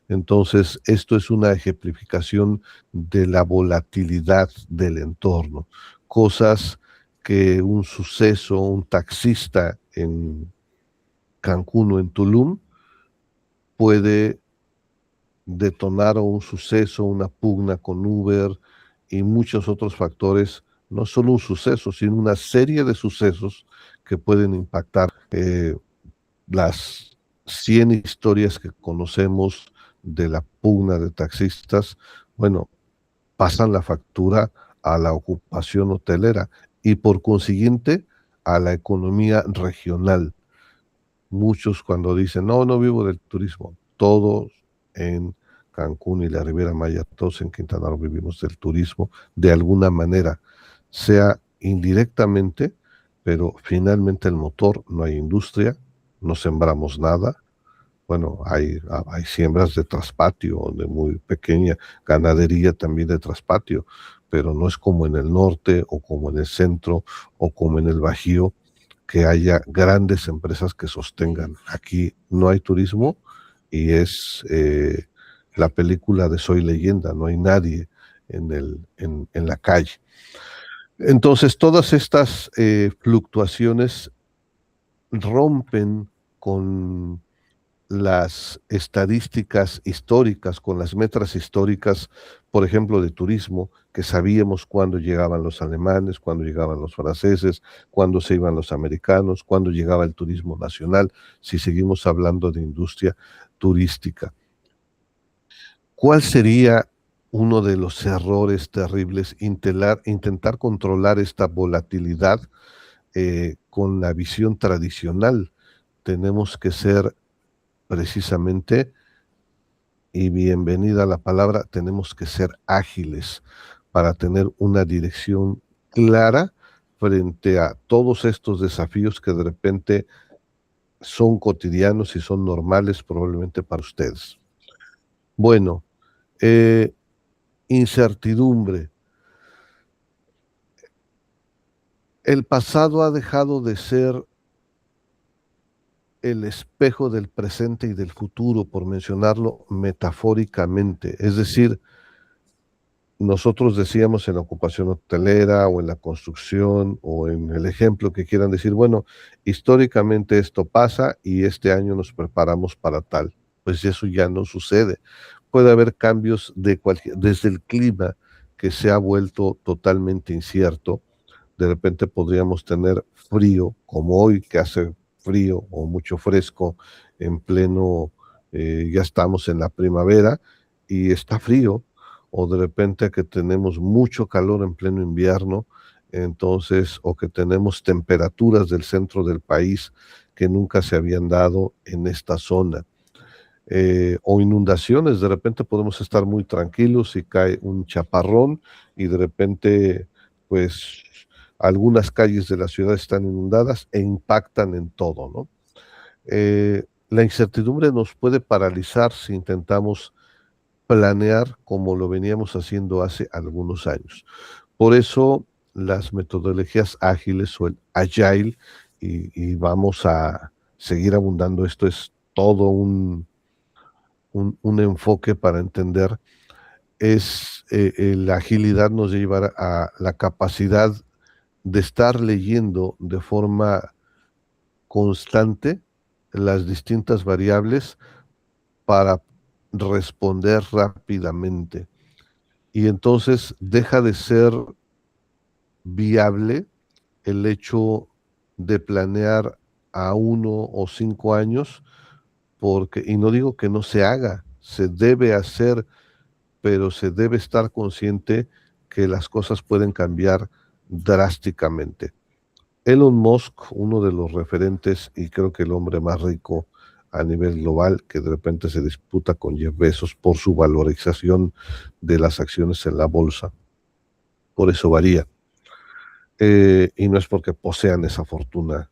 Entonces, esto es una ejemplificación de la volatilidad del entorno. Cosas que un suceso, un taxista en Cancún o en Tulum puede detonar un suceso, una pugna con Uber y muchos otros factores, no solo un suceso, sino una serie de sucesos que pueden impactar las 100 historias que conocemos de la pugna de taxistas. Bueno, pasan la factura a la ocupación hotelera y por consiguiente a la economía regional. Muchos cuando dicen, no, no vivo del turismo, todos en Cancún y la Riviera Maya, todos en Quintana Roo vivimos del turismo de alguna manera, sea indirectamente, pero finalmente el motor, no hay industria, no sembramos nada. Bueno, hay siembras de traspatio, de muy pequeña ganadería también de traspatio, pero no es como en el norte o como en el centro o como en el Bajío, que haya grandes empresas que sostengan. Aquí no hay turismo y es la película de Soy Leyenda, no hay nadie en la calle. Entonces, todas estas fluctuaciones rompen con las estadísticas históricas, con las metras históricas, por ejemplo, de turismo, que sabíamos cuándo llegaban los alemanes, cuándo llegaban los franceses, cuándo se iban los americanos, cuándo llegaba el turismo nacional, si seguimos hablando de industria turística. ¿Cuál sería uno de los errores terribles? Intentar controlar esta volatilidad con la visión tradicional. Tenemos que ser precisamente, y bienvenida a la palabra, tenemos que ser ágiles para tener una dirección clara frente a todos estos desafíos que de repente son cotidianos y son normales probablemente para ustedes. Bueno, incertidumbre. El pasado ha dejado de ser el espejo del presente y del futuro, por mencionarlo metafóricamente. Es decir, nosotros decíamos en la ocupación hotelera o en la construcción o en el ejemplo que quieran decir, bueno, históricamente esto pasa y este año nos preparamos para tal. Pues eso ya no sucede, puede haber cambios desde el clima que se ha vuelto totalmente incierto. De repente podríamos tener frío, como hoy que hace frío o mucho fresco en pleno, ya estamos en la primavera y está frío, o de repente que tenemos mucho calor en pleno invierno, entonces, o que tenemos temperaturas del centro del país que nunca se habían dado en esta zona. O inundaciones, de repente podemos estar muy tranquilos y cae un chaparrón y de repente, pues, algunas calles de la ciudad están inundadas e impactan en todo, ¿no? La incertidumbre nos puede paralizar si intentamos planear como lo veníamos haciendo hace algunos años. Por eso las metodologías ágiles o el agile, y vamos a seguir abundando, esto es todo un enfoque para entender, es la agilidad nos lleva a la capacidad de estar leyendo de forma constante las distintas variables para responder rápidamente. Y entonces deja de ser viable el hecho de planear a 1 o 5 años, porque, y no digo que no se haga, se debe hacer, pero se debe estar consciente que las cosas pueden cambiar drásticamente. Elon Musk, uno de los referentes y creo que el hombre más rico a nivel global, que de repente se disputa con Jeff Bezos por su valorización de las acciones en la bolsa, por eso varía. Y no es porque posean esa fortuna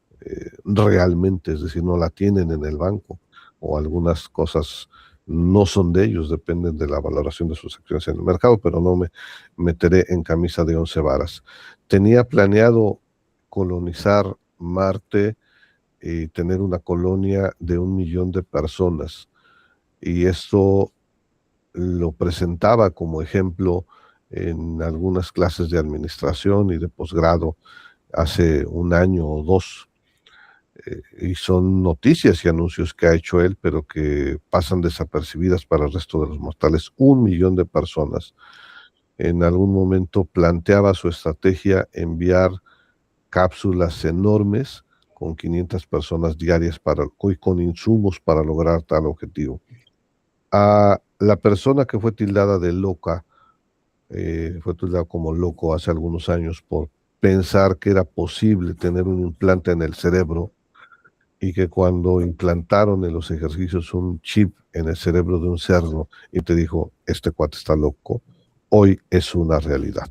realmente, es decir, no la tienen en el banco o algunas cosas no son de ellos, dependen de la valoración de sus acciones en el mercado, pero no me meteré en camisa de 11 varas. Tenía planeado colonizar Marte y tener una colonia de 1 millón de personas, y esto lo presentaba como ejemplo en algunas clases de administración y de posgrado hace 1 año o 2, y son noticias y anuncios que ha hecho él, pero que pasan desapercibidas para el resto de los mortales. 1 millón de personas. En algún momento planteaba su estrategia enviar cápsulas enormes con 500 personas diarias y con insumos para lograr tal objetivo. A la persona que fue tildada de loca, fue tildado como loco hace algunos años por pensar que era posible tener un implante en el cerebro, y que cuando implantaron en los ejercicios un chip en el cerebro de un cerdo y te dijo, este cuate está loco, hoy es una realidad.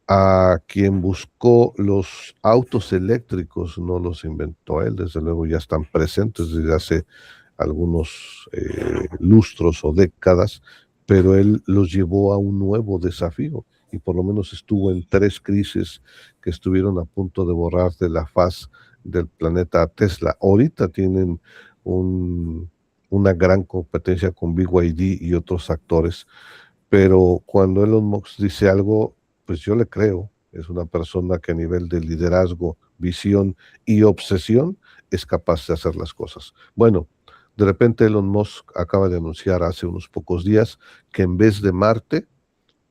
A quien buscó los autos eléctricos, no los inventó él, desde luego ya están presentes desde hace algunos lustros o décadas, pero él los llevó a un nuevo desafío y por lo menos estuvo en 3 crisis que estuvieron a punto de borrar de la faz del planeta Tesla. Ahorita tienen una gran competencia con BYD y otros actores, pero cuando Elon Musk dice algo, pues yo le creo. Es una persona que a nivel de liderazgo, visión y obsesión es capaz de hacer las cosas. Bueno, de repente Elon Musk acaba de anunciar hace unos pocos días que en vez de Marte,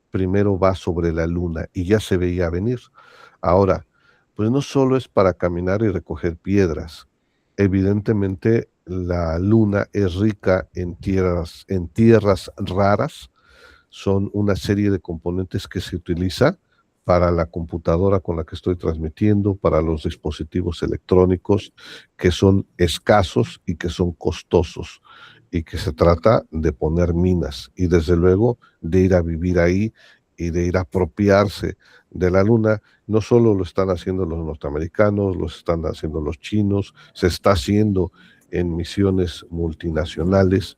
primero va sobre la Luna y ya se veía venir. Ahora, pues no solo es para caminar y recoger piedras. Evidentemente, la Luna es rica en tierras raras. Son una serie de componentes que se utiliza para la computadora con la que estoy transmitiendo, para los dispositivos electrónicos, que son escasos y que son costosos, y que se trata de poner minas y desde luego de ir a vivir ahí y de ir a apropiarse de la Luna. No solo lo están haciendo los norteamericanos, lo están haciendo los chinos, se está haciendo en misiones multinacionales.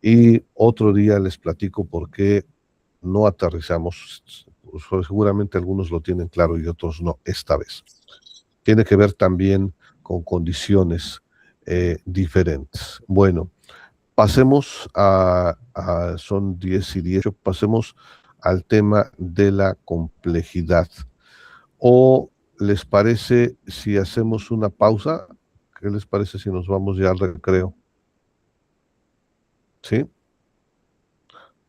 Y otro día les platico por qué no aterrizamos. Seguramente algunos lo tienen claro y otros no, esta vez. Tiene que ver también con condiciones diferentes. Bueno, pasemos son 10:18, pasemos al tema de la complejidad. ¿O les parece si hacemos una pausa? ¿Qué les parece si nos vamos ya al recreo? ¿Sí?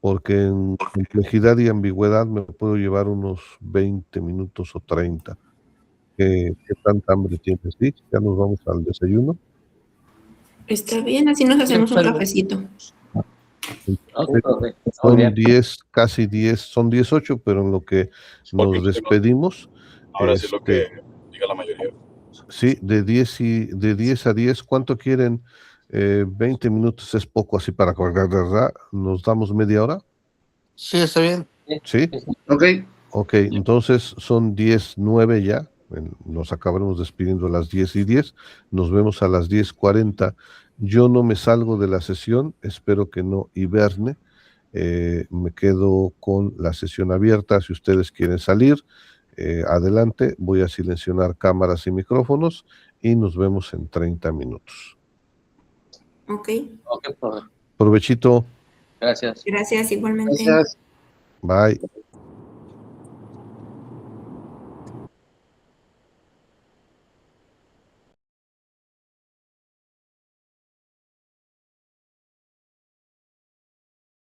porque en complejidad y ambigüedad me puedo llevar unos 20 minutos o 30. ¿Qué tanta hambre tienes? ¿Sí? ¿Ya nos vamos al desayuno? Está bien, así nos hacemos un cafecito. Son 10, casi 10, son 18, pero en lo que nos despedimos, Ahora sí lo que diga la mayoría. sí, de 10 a 10, ¿cuánto quieren? 20 minutos es poco así para colgar, ¿verdad? ¿Nos damos media hora? Sí, está bien. Sí. Ok. Ok, entonces son 10:09 ya. Nos acabaremos despidiendo a las 10:10. Nos vemos a las 10:40. Yo no me salgo de la sesión, espero que no hiberne. Me quedo con la sesión abierta. Si ustedes quieren salir, adelante. Voy a silenciar cámaras y micrófonos y nos vemos en 30 minutos. Ok. Ok, profe. Provechito. Gracias. Gracias igualmente. Gracias. Bye.